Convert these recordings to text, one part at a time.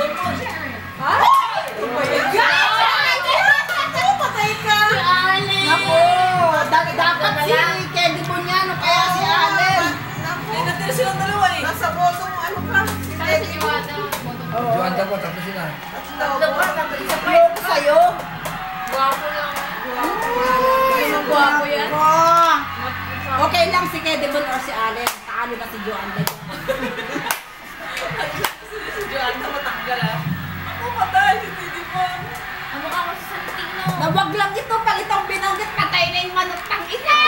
Doon po. Ay! Oh my God! Patay ka! Si Allen! Naku! Dapat si Kevin Bunyano kaya si Allen. Naku! Eh, natira silang dalawa eh. Nasa boto mo ano ka? Si Kaya si Iwata. Juanda po, tapos sila. Tatlo ko sa'yo. Gwapo lang. Ang gwapo yan. Okay lang si Kedibon or si Allen. Taalo na si Joanda. Si Joanna matanggal ah. Ako patay, si Tidipon. Ang mukha ko sa Santino. Nawag lang ito pag itong binanggit. Patay na yung manok ng isa.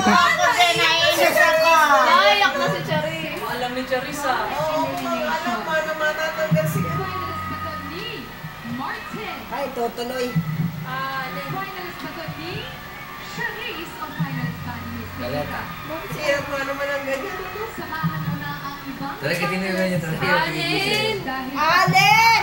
Ako din, naiinis ako. Nayak na si Chari. Alam ni Charissa. Oo, alam mo na matatanggal si Martin. Ay, tutuloy. Finalist Matoni. Charisse ang finalist finalist. Galeta. Siya mo naman ang ganyan. Samahan mo na ang ibang Talaga tinignan niya talaga. Allen! dahil Allen!